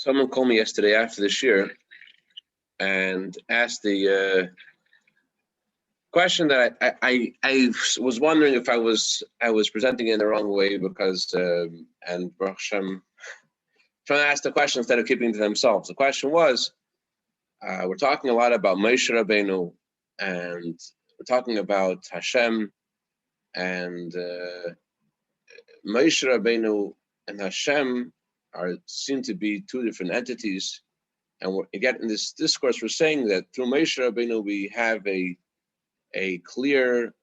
Someone called me yesterday after the shir and asked the question that I was wondering if I was presenting it in the wrong way because and Baruch Hashem, trying to ask the question instead of keeping it to themselves. The question was, we're talking a lot about Moshe Rabbeinu, and we're talking about Hashem, and Moshe Rabbeinu and Hashem are seen to be two different entities. And again, in this discourse, we're saying that through Moshe Rabbeinu we have a clear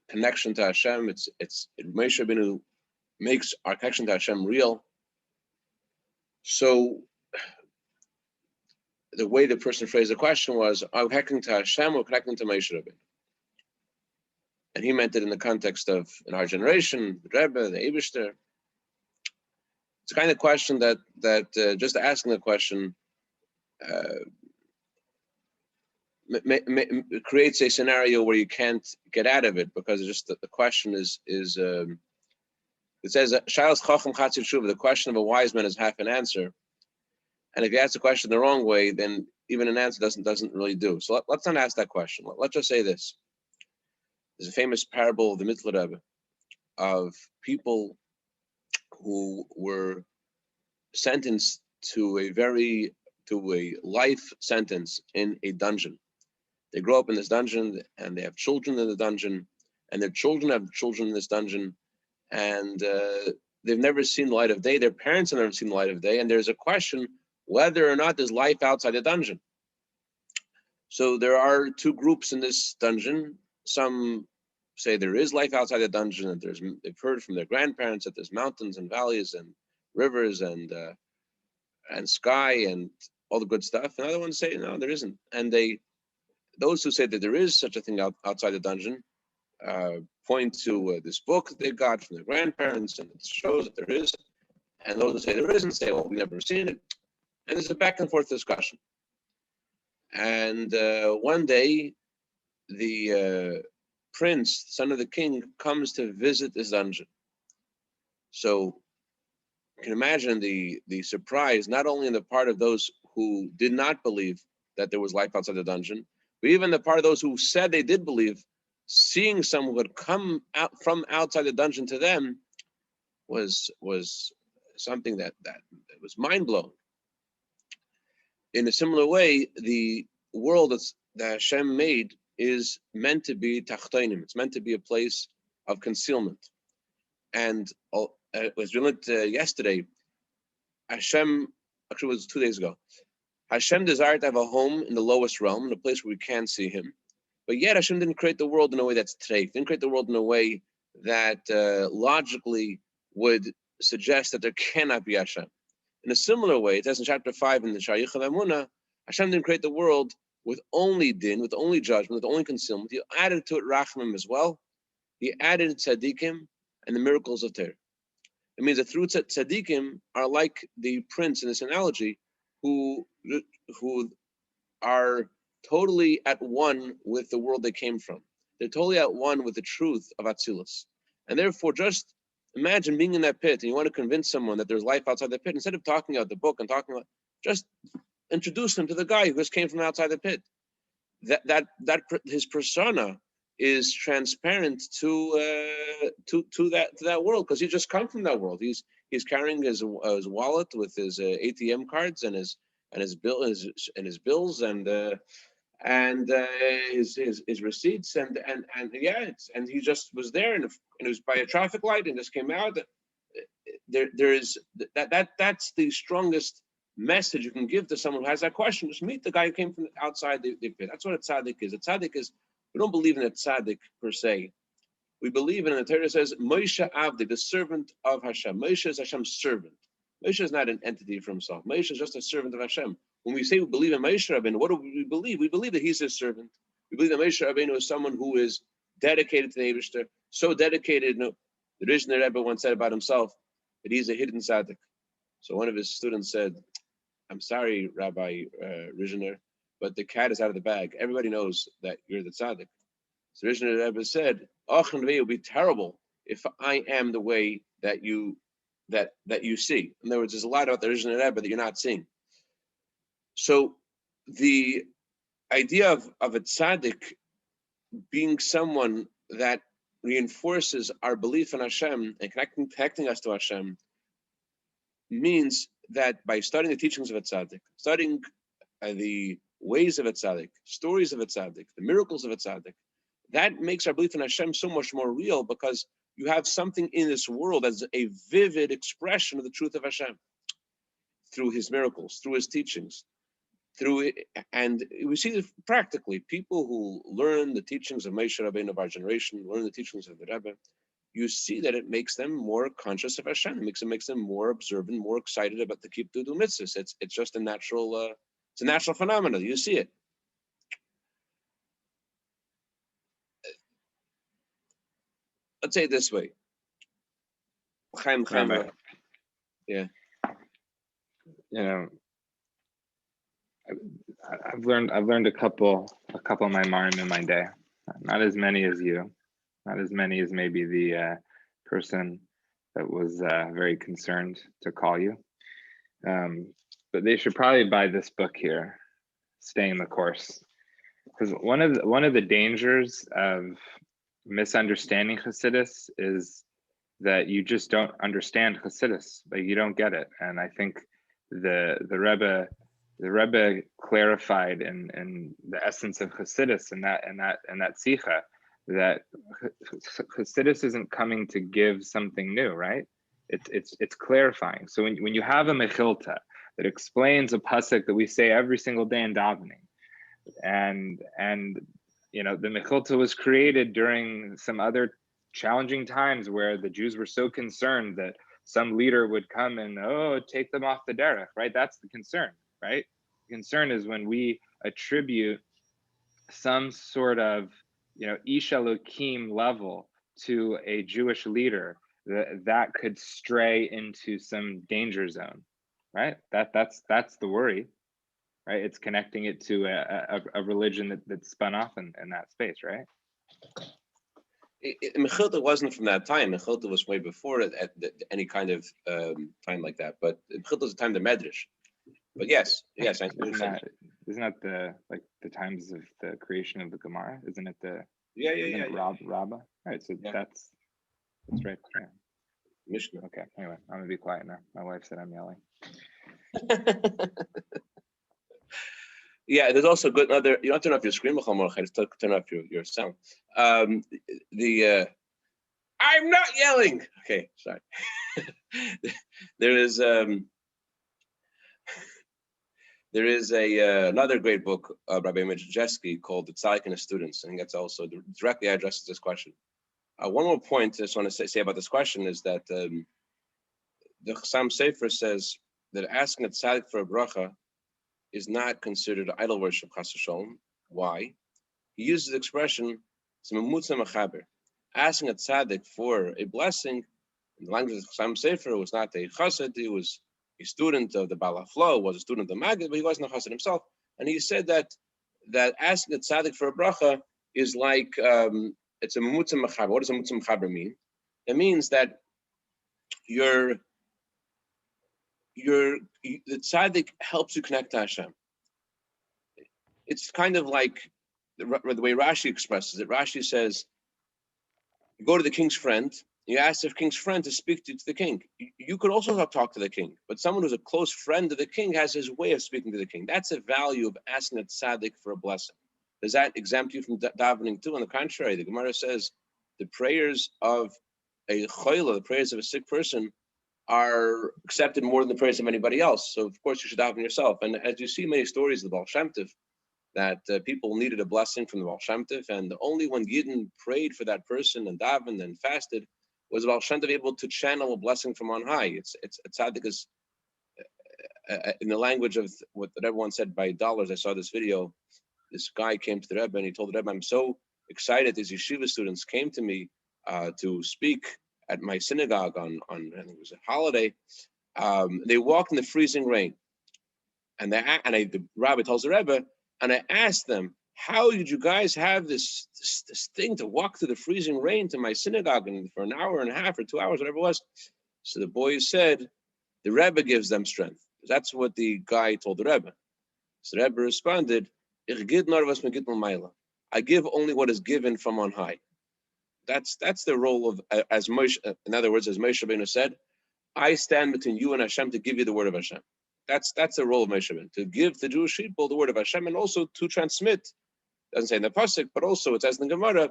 connection to Hashem. It's Moshe Rabbeinu makes our connection to Hashem real. So the way the person phrased the question was, are we connecting to Hashem or connecting to Moshe Rabbeinu? And he meant it in the context of, in our generation, the Rebbe, the Eibishter. It's the kind of question that just asking the question creates a scenario where you can't get out of it, because it's just the question is it says Shailas Chacham Chatzir Tshuva, the question of a wise man is half an answer. And if you ask the question the wrong way, then even an answer doesn't really do. So let's not ask that question. Let's just say this. There's a famous parable of the Mittler Rebbe of people who were sentenced to a life sentence in a dungeon. They grow up in this dungeon and they have children in the dungeon, and their children have children in this dungeon, and they've never seen the light of day. Their parents have never seen the light of day, and there's a question whether or not there's life outside the dungeon. So there are two groups in this dungeon. Some say there is life outside the dungeon, and they've heard from their grandparents that there's mountains and valleys and rivers and sky and all the good stuff. And other ones say no, there isn't. And those who say that there is such a thing outside the dungeon point to this book that they got from their grandparents, and it shows that there is. And those who say there isn't say, well, we've never seen it. And there's a back and forth discussion. And one day, the prince, son of the king, comes to visit this dungeon. So you can imagine the surprise, not only on the part of those who did not believe that there was life outside the dungeon, but even the part of those who said they did believe, seeing someone who had come out from outside the dungeon to them was something that was mind-blowing. In a similar way, the world that Hashem made is meant to be tachtonim. It's meant to be a place of concealment. And as we learned yesterday, Hashem, actually it was 2 days ago, Hashem desired to have a home in the lowest realm, in a place where we can't see him. But yet Hashem didn't create the world in a way that's treif. Didn't create the world in a way that logically would suggest that there cannot be Hashem. In a similar way, it says in chapter 5 in the Shar Yichav Emunah, Hashem didn't create the world with only din, with only judgment, with only concealment. He added to it rachamim as well. He added tzaddikim and the miracles of Torah. It means that through tzaddikim are like the prince in this analogy, who are totally at one with the world they came from. They're totally at one with the truth of Atzilus. And therefore, just imagine being in that pit and you want to convince someone that there's life outside the pit. Instead of talking about the book and talking about, just introduce them to the guy who just came from outside the pit. That his persona is transparent to that world, because he just come from that world. He's carrying his wallet with his ATM cards and his bills and his receipts and he just was there, and it was by a traffic light and just came out. There is that's the strongest message you can give to someone who has that question. Just meet the guy who came from outside the pit. That's what a tzaddik is. A tzaddik is, we don't believe in a tzaddik per se. We believe in, the Torah says, Moshe Avdi, the servant of Hashem. Moshe is Hashem's servant. Moshe is not an entity for himself. Moshe is just a servant of Hashem. When we say we believe in Moshe Rabbeinu, what do we believe? We believe that he's his servant. We believe that Moshe Rabbeinu is someone who is dedicated to the Eibishter, so dedicated. The Rizhiner Rebbe once said about himself that he's a hidden tzaddik. So one of his students said, I'm sorry, Rabbi Rizhiner, but the cat is out of the bag. Everybody knows that you're the tzaddik. So Rizhiner Rebbe said, it would be terrible if I am the way that you that you see. In other words, there's a lot out there in the Rebbe that you're not seeing. So the idea of a tzaddik being someone that reinforces our belief in Hashem and connecting us to Hashem means that by studying the teachings of a tzaddik, studying the ways of a tzaddik, stories of a tzaddik, the miracles of a tzaddik, that makes our belief in Hashem so much more real, because you have something in this world that's a vivid expression of the truth of Hashem through his miracles, through his teachings, and we see this practically. People who learn the teachings of Moshe Rabbeinu of our generation, learn the teachings of the Rebbe, you see that it makes them more conscious of Hashem. It makes them more observant, more excited about the keep to do mitzvahs. It's just a natural, it's a natural phenomenon. You see it. Let's say it this way. Chaim, yeah. You know, I've learned a couple of Maimarim in my day. Not as many as you, not as many as maybe the person that was very concerned to call you. But they should probably buy this book here, Staying the Course, because one of the dangers of misunderstanding Hasidus is that you just don't understand Hasidus, like you don't get it. And I think the Rebbe clarified in the essence of Hasidus and that Sikha, that Hasidus isn't coming to give something new, right? It's clarifying. So when you have a Mechilta that explains a pasuk that we say every single day in davening, and you know, the Mechilta was created during some other challenging times where the Jews were so concerned that some leader would come and take them off the derech, right? That's the concern, right? The concern is when we attribute some sort of, you know, Ish Elokim level to a Jewish leader, that could stray into some danger zone, right? That's the worry, right? It's connecting it to a religion that's spun off in that space, right? Mechilta wasn't from that time. Mechilta was way before it, at any kind of time like that. But Mechilta was the time of the Medrash. But yes. Isn't that the times of the creation of the Gemara? Isn't it the Rabbah? Right. So that's right. Yeah. Mishnah. Okay. Anyway, I'm gonna be quiet now. My wife said I'm yelling. Yeah, there's also good another. You don't turn off your screen, just turn off your sound. I'm not yelling. Okay, sorry. There is another great book of Rabbi Majewski called The Tzaddik and His Students, and that's also directly addresses this question. One more point I just want to say about this question is that the Chassam Sofer says that asking a tzaddik for a bracha is not considered idol worship, chas v'sholom. Why? He uses the expression, asking a tzaddik for a blessing. In the language of Chassam Sofer, was not a chassid, he was a student of the Baal HaFlo, was a student of the Maggid, but he wasn't a chassid himself. And he said that asking a tzaddik for a bracha is like, it's a memutza mechaber. What does a memutza mechaber mean? It means that the tzaddik helps you connect to Hashem. It's kind of like the way Rashi expresses it. Rashi says, you go to the king's friend, you ask the king's friend to speak to the king. You could also talk to the king, but someone who's a close friend of the king has his way of speaking to the king. That's the value of asking a tzaddik for a blessing. Does that exempt you from davening too? On the contrary, the Gemara says the prayers of a choila, the prayers of a sick person, are accepted more than the prayers of anybody else. So of course you should daven yourself. And as you see many stories of the Baal Shem Tov, that people needed a blessing from the Baal Shem Tov, and only when Yidden prayed for that person and davened and fasted was the Baal Shem Tov able to channel a blessing from on high. It's tzaddik is in the language of what everyone said by dollars. I saw this video. This guy came to the Rebbe and he told the Rebbe, I'm so excited. These yeshiva students came to me to speak at my synagogue on I think it was a holiday. They walked in the freezing rain, and the rabbi tells the Rebbe, and I asked them, how did you guys have this thing to walk through the freezing rain to my synagogue and for an hour and a half or 2 hours, whatever it was? So the boys said, the Rebbe gives them strength. That's what the guy told the Rebbe. So the Rebbe responded, I give only what is given from on high. That's the role of, as Moshe, in other words, as Moshe Rabbeinu said, I stand between you and Hashem to give you the word of Hashem. That's the role of Moshe Rabbeinu, to give the Jewish people the word of Hashem and also to transmit. Doesn't say in the pasuk, but also it says in the Gemara,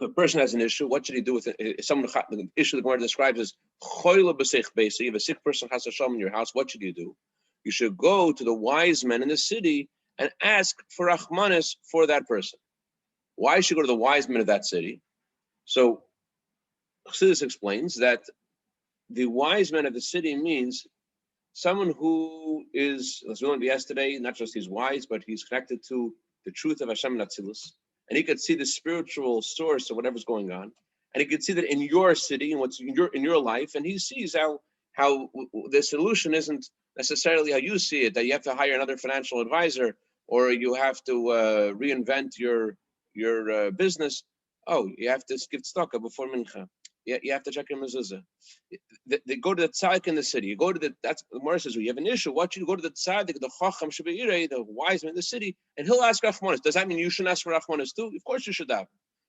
if a person has an issue, what should he do with it? If someone, the issue the Gemara describes as choyle b'seich beis. You have a sick person has Hashem in your house. What should you do? You should go to the wise men in the city and ask for Rachmanis for that person. Why should you go to the wise men of that city? So Chassidus explains that the wise men of the city means someone who is, as we learned yesterday, not just he's wise, but he's connected to the truth of Hashem and Atzilus, and he could see the spiritual source of whatever's going on, and he could see that in your city and what's in your life, and he sees how the solution isn't necessarily how you see it, that you have to hire another financial advisor or you have to reinvent your business. Oh, you have to give tzedakah before mincha. You have to check your mezuzah. They go to the tzaddik in the city. You go to that's the Gemara says, you have an issue. What you go to the tzaddik, the chacham shebeirei, the wise man in the city, and he'll ask Rachmanis. Does that mean you should ask for Rachmanis too? Of course you should daven.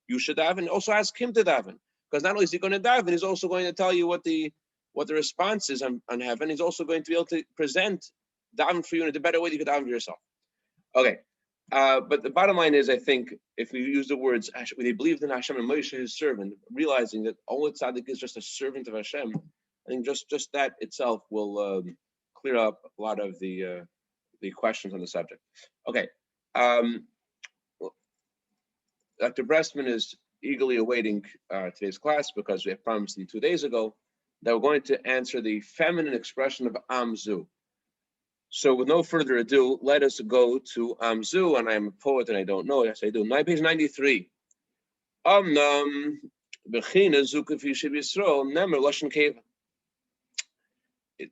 You should daven, and also ask him to daven, because not only is he going to daven, he's also going to tell you what the response is on heaven. He's also going to be able to present daven for you in a better way than you could daven for yourself. Okay. But the bottom line is, I think, if we use the words, they believed in Hashem and Moshe, his servant, realizing that all tzaddik is just a servant of Hashem, I think just that itself will clear up a lot of the questions on the subject. Okay. Dr. Brestman is eagerly awaiting today's class because we have promised him 2 days ago that we're going to answer the feminine expression of Amzu. So with no further ado, let us go to Amzu, and I'm a poet and I don't know. Yes, I do. Page 93.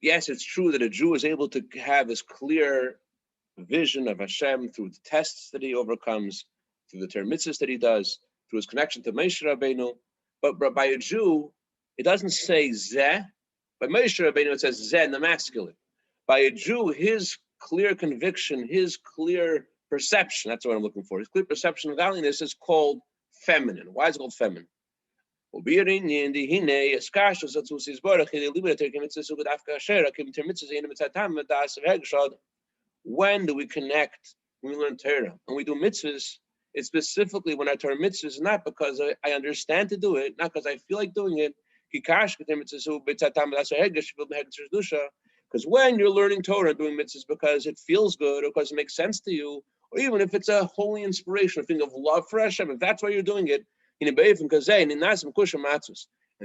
Yes, it's true that a Jew is able to have this clear vision of Hashem through the tests that he overcomes, through the Torah mitzvahs that he does, through his connection to Moshe Rabbeinu. But by a Jew, it doesn't say zeh. By Moshe Rabbeinu, it says zeh in the masculine. By a Jew, his clear conviction, his clear perception, that's what I'm looking for, his clear perception of godliness is called feminine. Why is it called feminine? When do we connect, when we learn Torah, and we do mitzvahs, it's specifically when our Torah mitzvahs, not because I understand to do it, not because I feel like doing it, because when you're learning Torah and doing mitzvahs because it feels good or because it makes sense to you, or even if it's a holy inspiration, a thing of love for Hashem, if that's why you're doing it, in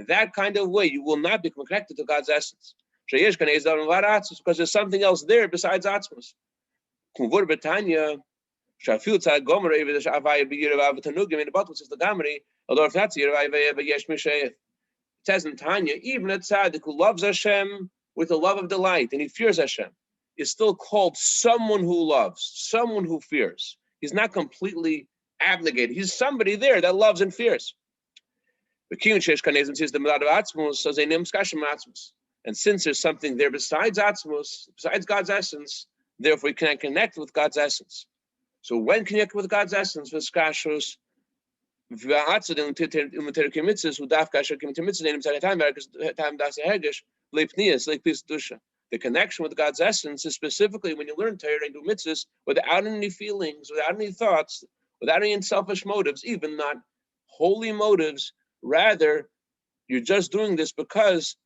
that kind of way, you will not become connected to God's essence. Because there's something else there besides Atzmos. It says in Tanya, even a tzaddik who loves Hashem with a love of delight, and he fears Hashem, is still called someone who loves, someone who fears. He's not completely abnegated. He's somebody there that loves and fears. And since there's something there besides Atzmos, besides God's essence, therefore we can connect with God's essence. So when connect with God's essence, with Skashos, the connection with God's essence is specifically when you learn Torah and do mitzvahs without any feelings, without any thoughts, without any selfish motives, even not holy motives. Rather, you're just doing this because,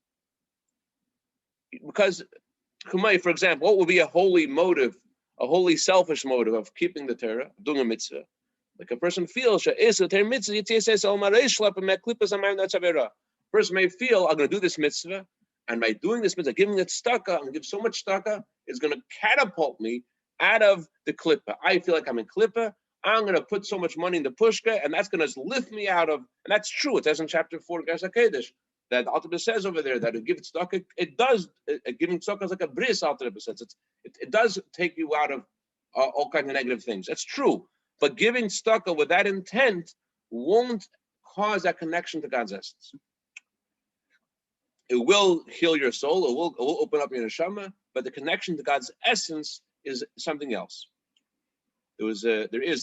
for example, what would be a holy motive, a holy selfish motive of keeping the Torah, doing a mitzvah? Like a person feels, a person may feel, I'm going to do this mitzvah, and by doing this mitzvah, giving it tzedakah, I'm going to give so much tzedakah, it's going to catapult me out of the klippa. I feel like I'm in klippa, I'm going to put so much money in the pushka, and that's going to lift me out of, and that's true, it says in chapter 4 of Gersh HaKodesh, that Alter Rebbe says over there that it gives tzedakah, it does, giving tzedakah is like a bris, Alter Rebbe says, it does take you out of all kinds of negative things. That's true. But giving tzedakah with that intent won't cause that connection to God's essence. It will heal your soul. It will open up your neshama. But the connection to God's essence is something else. There is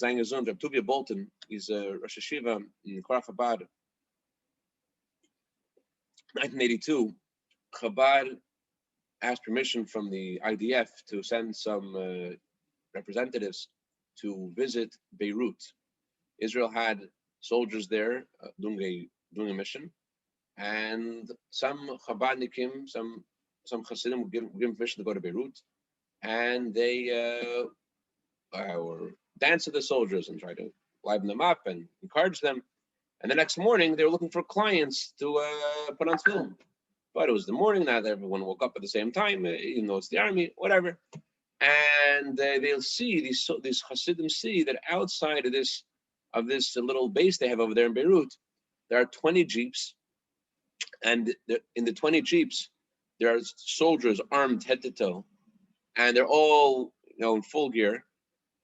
Zangazun, Reb Tuvia Bolton. He's a Rosh Hashiva in Kfar 1982. Chabad asked permission from the IDF to send some representatives to visit Beirut. Israel had soldiers there doing a mission, and some Chabadnikim, some Hasidim would give permission to go to Beirut, and they or dance to the soldiers and try to liven them up and encourage them. And the next morning, they were looking for clients to put on film. But it was the morning, not everyone woke up at the same time, even though it's the army, whatever. And they'll see, these Hasidim see that outside of this little base they have over there in Beirut, there are 20 jeeps. And in the 20 jeeps, there are soldiers armed head to toe. And they're all in full gear.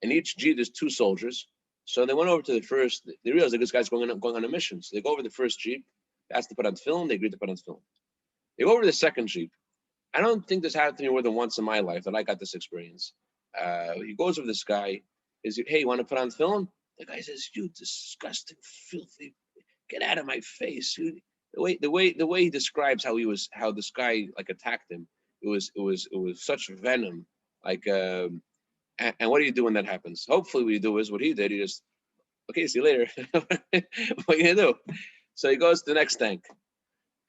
In each jeep, there's 2 soldiers. So they went over to the first, they realized that this guy's going on a mission. So they go over the first jeep, they asked to put on film, they agreed to put on film. They go over to the second jeep. I don't think this happened to me more than once in my life that I got this experience. He goes over this guy, hey, you want to put on film? The guy says, you disgusting, filthy, get out of my face. The way he describes how this guy like attacked him, it was such venom. Like and what do you do when that happens? Hopefully what you do is what he did. He just, okay, see you later. What are you gonna do? So he goes to the next tank.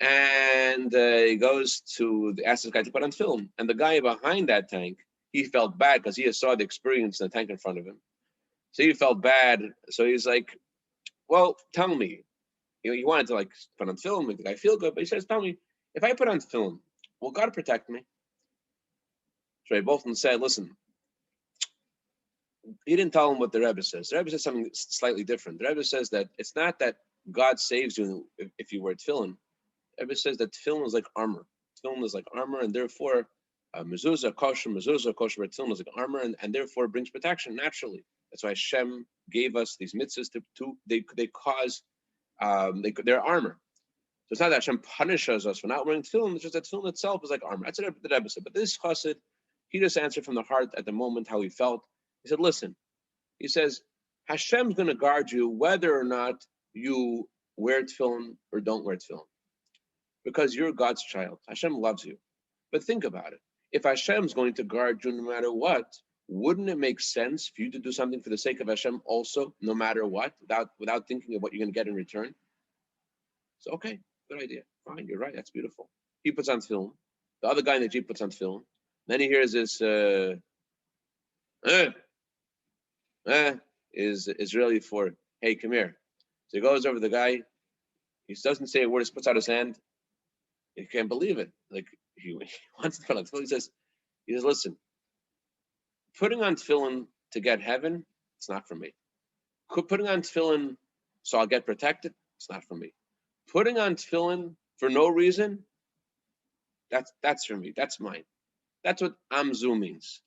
And he goes to ask this guy to put on film. And the guy behind that tank, he felt bad because he saw the experience in the tank in front of him. So he felt bad. So he's like, well, tell me. He wanted to like put on film, make the guy feel good. But he says, tell me, if I put on film, will God protect me? So Rebbe Bolton said, listen, he didn't tell him what the Rebbe says. The Rebbe says something slightly different. The Rebbe says that it's not that God saves you if you wear tefillin. The Rebbe says that tefillin is like armor. Tefillin is like armor, and therefore mezuzah, kosher tefillin is like armor, and therefore brings protection naturally. That's why Hashem gave us these mitzvahs they cause they're armor. So it's not that Hashem punishes us for not wearing tefillin. It's just that tefillin itself is like armor. That's what the Rebbe said. But this chassid, he just answered from the heart at the moment how he felt. He said, listen, he says, Hashem's going to guard you whether or not you wear tefillin or don't wear tefillin. Because you're God's child. Hashem loves you. But think about it. If Hashem's going to guard you no matter what, wouldn't it make sense for you to do something for the sake of Hashem also, no matter what, without thinking of what you're going to get in return? So, okay, good idea. Fine, you're right. That's beautiful. He puts on film. The other guy in the Jeep puts on film. Then he hears this, is Israeli for, hey, come here. So he goes over to the guy. He doesn't say a word. He puts out his hand. He can't believe it. Like he wants to put on tefillin. He says, listen, putting on tefillin to get heaven, it's not for me. Putting on tefillin so I'll get protected, it's not for me. Putting on tefillin for no reason, that's for me. That's mine. That's what amzu means.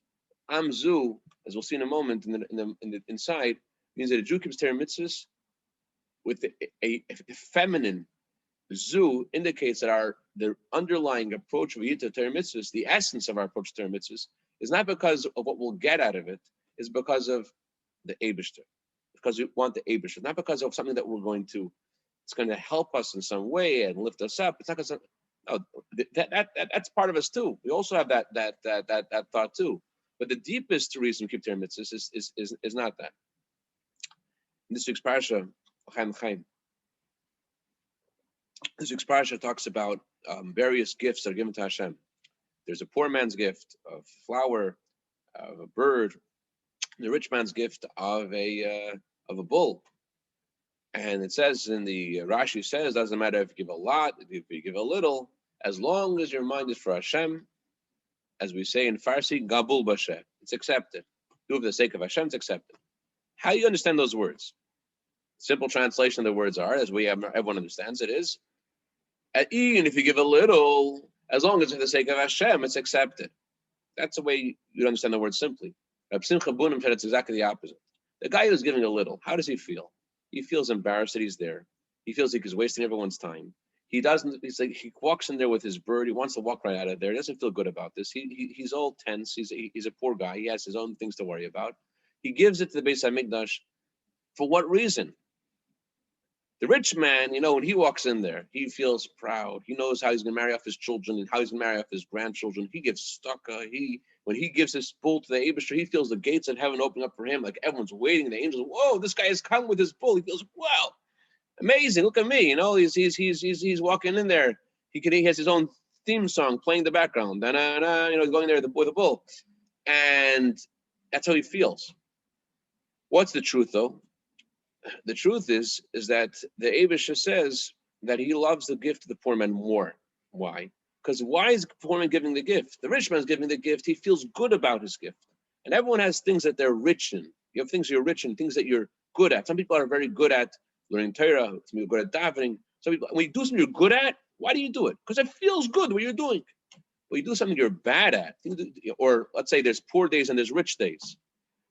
Amzu, as we'll see in a moment, in the inside, means that a Jew keeps Torah mitzvahs with a feminine. Zu indicates that the underlying approach of Yita Torah mitzvahs, the essence of our approach to Torah mitzvahs, is not because of what we'll get out of it, is because of the Eibishter, because we want the Eibishter, not because of something that it's going to help us in some way and lift us up. It's not because that's part of us too. We also have that thought too. But the deepest reason we keep Torah mitzvahs is not that. In this week's parsha, this week's parsha talks about various gifts that are given to Hashem. There's a poor man's gift of flour, of a bird, the rich man's gift of a bull. And it says in the Rashi says, doesn't matter if you give a lot, if you give a little, as long as your mind is for Hashem, as we say in Farsi, Gabul Bashem, it's accepted. Do it for the sake of Hashem, it's accepted. How do you understand those words? Simple translation of the words are, as everyone understands it, is, even if you give a little, as long as it's for the sake of Hashem, it's accepted. That's the way you understand the word simply. Reb Simcha Bunim said it's exactly the opposite. The guy who's giving a little, how does he feel? He feels embarrassed that he's there. He feels like he's wasting everyone's time. He doesn't. He's like he walks in there with his bird. He wants to walk right out of there. He doesn't feel good about this. He's all tense. He's a poor guy. He has his own things to worry about. He gives it to the Beis Hamikdash. For what reason? The rich man, when he walks in there, he feels proud. He knows how he's going to marry off his children and how he's going to marry off his grandchildren. He gives staka. When he gives his bull to the Eibusher, he feels the gates of heaven opening up for him. Like everyone's waiting. The angels, whoa, this guy has come with his bull. He feels, wow, amazing. Look at me. He's walking in there. He has his own theme song playing in the background. Going there with the bull. And that's how he feels. What's the truth, though? The truth is that the Eibusher says that he loves the gift of the poor man more. Why? Because why is the poor man giving the gift? The rich man is giving the gift. He feels good about his gift. And everyone has things that they're rich in. You have things you're rich in, things that you're good at. Some people are very good at learning Torah. Some people are good at davening. Some people, when you do something you're good at, why do you do it? Because it feels good what you're doing. When you do something you're bad at, or let's say there's poor days and there's rich days.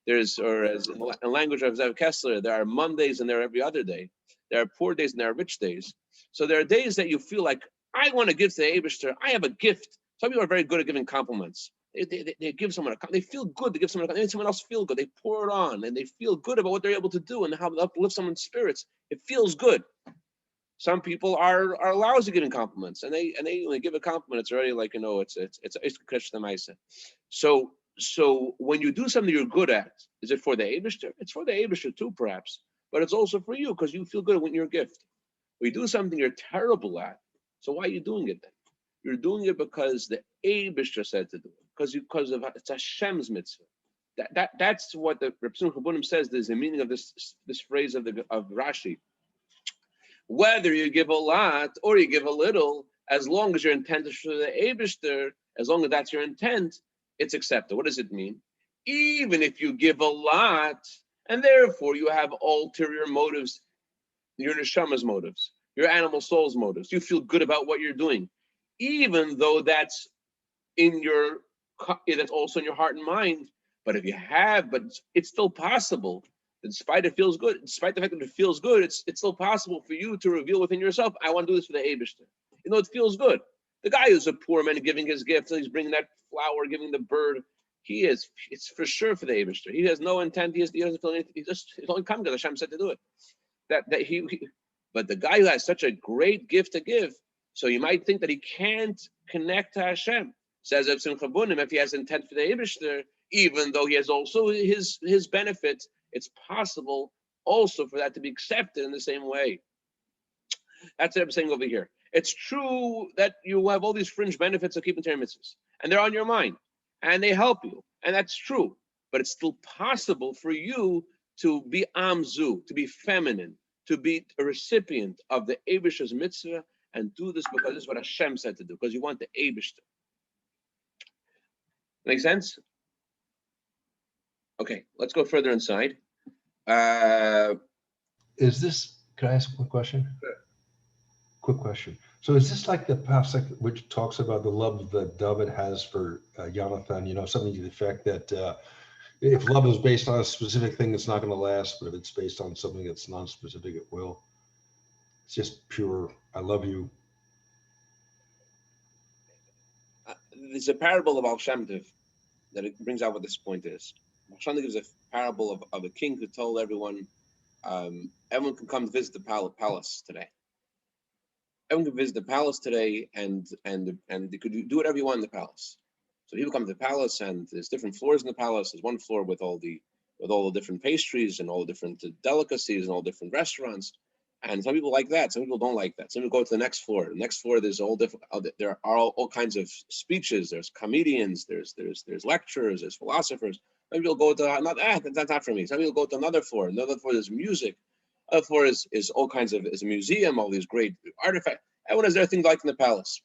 Or as in the language of Zev Kessler, there are Mondays and there are every other day. There are poor days and there are rich days. So there are days that you feel like, I want to give to the Eibusher. I have a gift. Some people are very good at giving compliments. They give someone they feel good to give someone they make someone else feel good. They pour it on and they feel good about what they're able to do and how to uplift someone's spirits. It feels good. Some people are lousy giving compliments, and they when they give a compliment, it's already like it's Krish the Maisa. So when you do something you're good at, is it for the Eibusher? It's for the Eibusher too, perhaps, but it's also for you because you feel good when you're a gift. When you do something you're terrible at, so why are you doing it then? You're doing it because the Eibusher said to do it, because of it's Hashem's mitzvah. That's what the Reb Simcha Bunim says. There's a meaning of this phrase of Rashi. Whether you give a lot or you give a little, as long as your intent is for the Eibusher, as long as that's your intent, it's accepted. What does it mean? Even if you give a lot, and therefore you have ulterior motives, your neshama's motives, your animal soul's motives, you feel good about what you're doing, even though that's also in your heart and mind. But if you have, it's still possible. Despite it feels good, despite the fact that it feels good, it's still possible for you to reveal within yourself, I want to do this for the Eibusher. It feels good. The guy who's a poor man giving his gift, and he's bringing that flower, giving the bird, it's for sure for the Eibusher. He has no intent, he doesn't feel anything, he's only come because Hashem said to do it. But the guy who has such a great gift to give, so you might think that he can't connect to Hashem. Says Reb Simcha Bunim, if he has intent for the Eibusher, even though he has also his benefits, it's possible also for that to be accepted in the same way. That's what I'm saying over here. It's true that you have all these fringe benefits of keeping Torah mitzvahs, and they're on your mind, and they help you, and that's true. But it's still possible for you to be amzu, to be feminine, to be a recipient of the Eibusher's mitzvah, and do this because this is what Hashem said to do, because you want the Eibusher. Make sense? Okay, let's go further inside. Can I ask a quick question? Sure. Quick question. So is this like the pasuk which talks about the love that David has for Jonathan? Something to the effect that if love is based on a specific thing, it's not going to last, but if it's based on something that's non-specific, it will. It's just pure, I love you. There's a parable of Al Shem Tov that it brings out what this point is. Al Shem Tov gives a parable of a king who told everyone, everyone can come visit the palace today. Everyone can visit the palace today, and they could do whatever you want in the palace. So people come to the palace, and there's different floors in the palace. There's one floor with all the different pastries and all the different delicacies and all different restaurants. And some people like that. Some people don't like that. Some people go to the next floor. The next floor, there's there are all kinds of speeches. There's comedians. There's lecturers. There's philosophers. Some people go to that's not for me. Some people go to another floor. Another floor, there's music. Another floor is all kinds of, is a museum, all these great artifacts. Everyone has their thing like in the palace.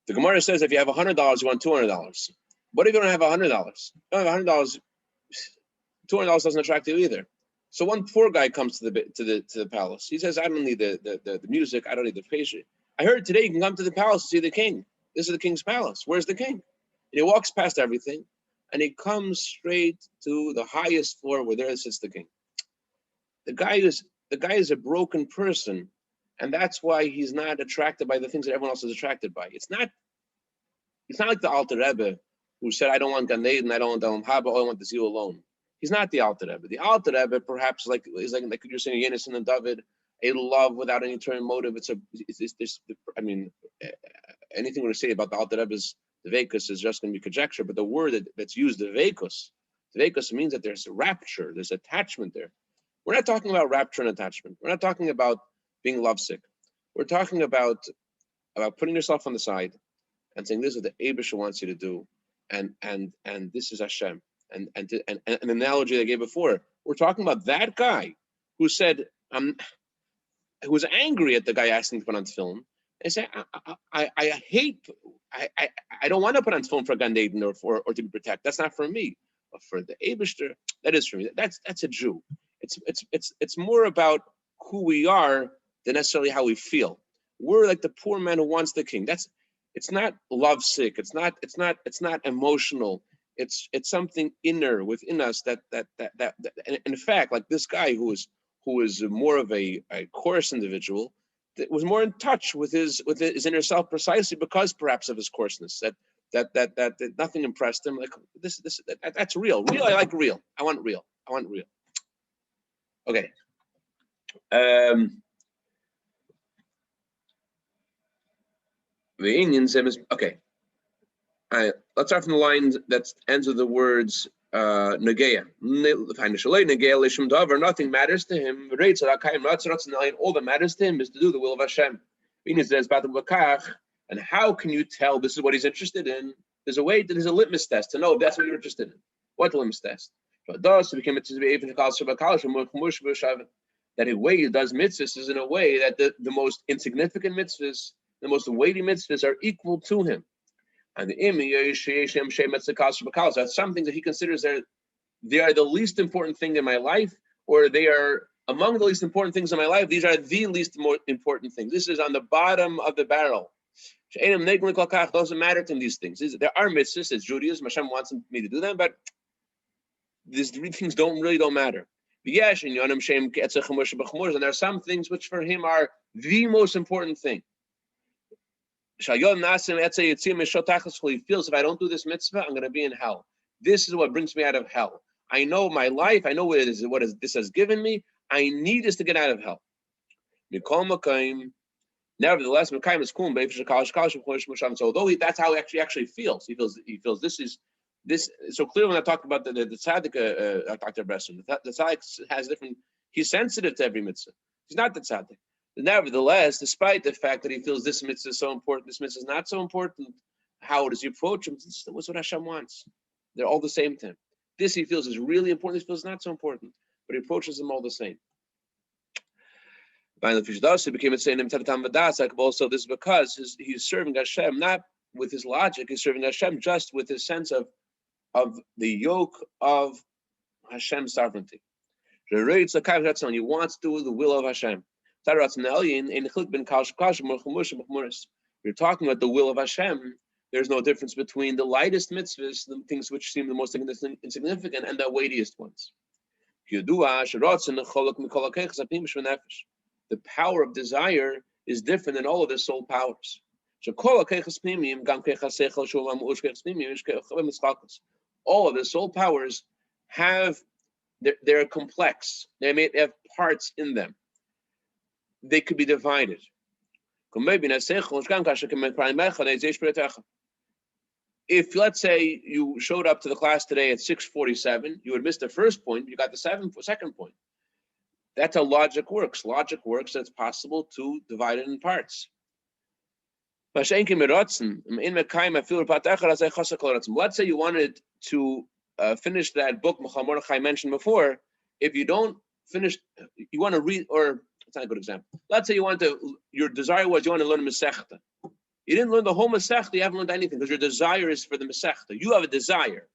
The Gemara says if you have $100, you want $200. What if you don't have $100? You don't have $100. $200 doesn't attract you either. So one poor guy comes to the palace. He says, I don't need the music. I don't need the pastry. I heard today you can come to the palace to see the king. This is the king's palace. Where's the king? And he walks past everything, and he comes straight to the highest floor where there sits the king. The guy is a broken person, And that's why he's not attracted by the things that everyone else is attracted by. It's not like the Alter Rebbe who said, I don't want Gan Eden, I don't want Olam Haba, I want the Zil alone. He's not the Alter Rebbe. The Alter Rebbe perhaps like you're saying, Yenison and David, a love without any ulterior motive. Anything we're going to say about the Alter Rebbe's Dveikus is just going to be conjecture, but the word that's used, Dveikus means that there's a rapture, there's attachment there. We're not talking about rapture and attachment. We're not talking about being lovesick. We're talking about putting yourself on the side and saying, this is what the Eibusher wants you to do, and this is Hashem. And an analogy I gave before, we're talking about that guy who said, who was angry at the guy asking to put on film. And say, I don't want to put on film for Gan Eden or to be protected. That's not for me. But for the Eibusher, that is for me. That's a Jew. It's more about who we are than necessarily how we feel. We're like the poor man who wants the king. It's not lovesick. It's not emotional. It's something inner within us that in fact, like this guy who is more of a coarse individual, that was more in touch with his inner self precisely because perhaps of his coarseness. That nothing impressed him. Like that's real. Real. I like real. I want real. Okay. The Indian says, okay. Let's start from the line that ends with the words Negeya. Nothing matters to him. All that matters to him is to do the will of Hashem. And how can you tell this is what he's interested in? There's a litmus test to know if that's what you're interested in. What the litmus test? That a way he does mitzvahs is in a way that the most insignificant mitzvahs, the most weighty mitzvahs are equal to him. And that's something that he considers they are the least important thing in my life, or they are among the least important things in my life. These are the least more important things. This is on the bottom of the barrel. Doesn't matter to him, these things. There are mitzvahs, it's Judaism, Hashem wants me to do them, but these three things don't matter. And there are some things which for him are the most important thing. He feels if I don't do this mitzvah, I'm going to be in hell. This is what brings me out of hell. I know my life. I know what this has given me. I need this to get out of hell. Nevertheless, so although that's how he actually feels. He feels this is this. So clearly, when I talked about the tzaddik, Dr. Bresson, the tzaddik has different. He's sensitive to every mitzvah. He's not the tzaddik. Nevertheless, despite the fact that he feels this mitzvah is so important, this mitzvah is not so important, how does he approach him? This is what Hashem wants. They're all the same to him. This he feels is really important, he feels not so important, but he approaches them all the same. Also, this is because he's serving Hashem, not with his logic, he's serving Hashem just with his sense of the yoke of Hashem's sovereignty. He wants to do the will of Hashem. You're talking about the will of Hashem. There's no difference between the lightest mitzvahs, the things which seem the most insignificant, and the weightiest ones. The power of desire is different than all of the soul powers. All of the soul powers they're complex. They have parts in them. They could be divided. If, let's say, you showed up to the class today at 6:47, you would miss the first point, you got the second point. That's how logic works. Logic works that it's possible to divide it in parts. Let's say you wanted to finish that book Mordechai mentioned before. If you don't finish, you want to read, or it's not a good example. Let's say your desire was you want to learn Masechta. You didn't learn the whole Masechta, you haven't learned anything because your desire is for the Masechta. You have a desire.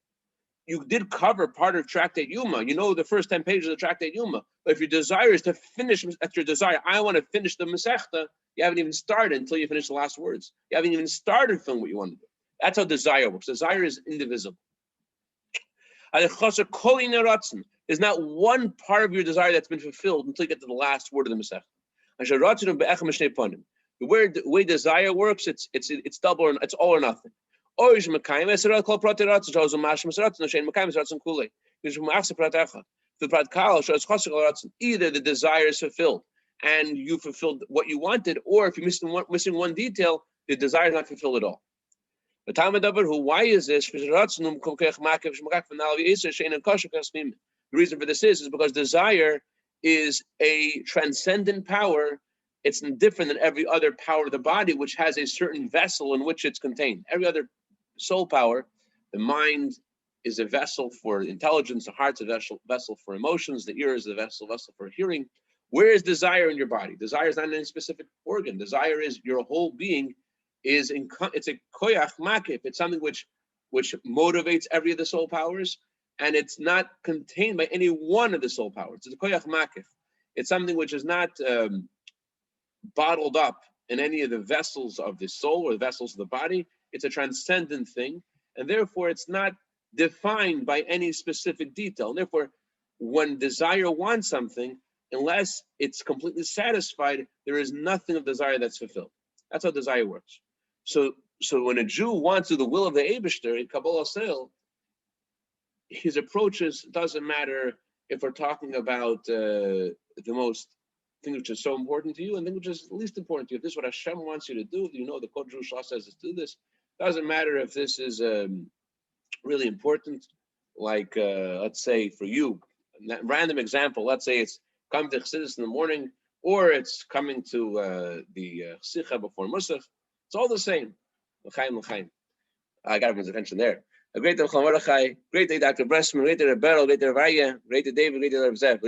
You did cover part of Tractate Yuma. You know the first 10 pages of the Tractate Yuma. But if your desire is to finish, that's your desire. I want to finish the Masechta. You haven't even started until you finish the last words. You haven't even started filming what you want to do. That's how desire works. Desire is indivisible. There's not one part of your desire that's been fulfilled until you get to the last word of the Masechta. The way desire works, it's double or it's all or nothing. Either the desire is fulfilled and you fulfilled what you wanted, or if you're missing one detail, the desire is not fulfilled at all. Why is this? The reason for this is because desire is a transcendent power. It's different than every other power of the body, which has a certain vessel in which it's contained. Every other soul power, the mind is a vessel for intelligence, the heart's a vessel for emotions, the ear is a vessel for hearing. Where is desire in your body? Desire is not in any specific organ. Desire is your whole being. It's a koyach makif. It's something which motivates every of the soul powers, and it's not contained by any one of the soul powers. It's a koyach makif. It's something which is not bottled up in any of the vessels of the soul or the vessels of the body. It's a transcendent thing, and therefore it's not defined by any specific detail. And therefore, when desire wants something, unless it's completely satisfied, there is nothing of desire that's fulfilled. That's how desire works. So when a Jew wants to do the will of the Eibishter in Kabbalah Sale, his approaches doesn't matter if we're talking about the most thing which is so important to you and thing which is least important to you. If this is what Hashem wants you to do, you know the Kol Jew Shah says to do this. Doesn't matter if this is really important, like let's say for you, random example, let's say it's coming to Chassidus in the morning, or it's coming to the Sikha before Musaf. It's all the same. L'chaim, l'chaim. I got everyone's attention there. A great day, Chaim Mordechai. Great day, Dr. Bressman. Great day, Rebel. Great day, Raya. Great day, David. Great day, Reb Zev.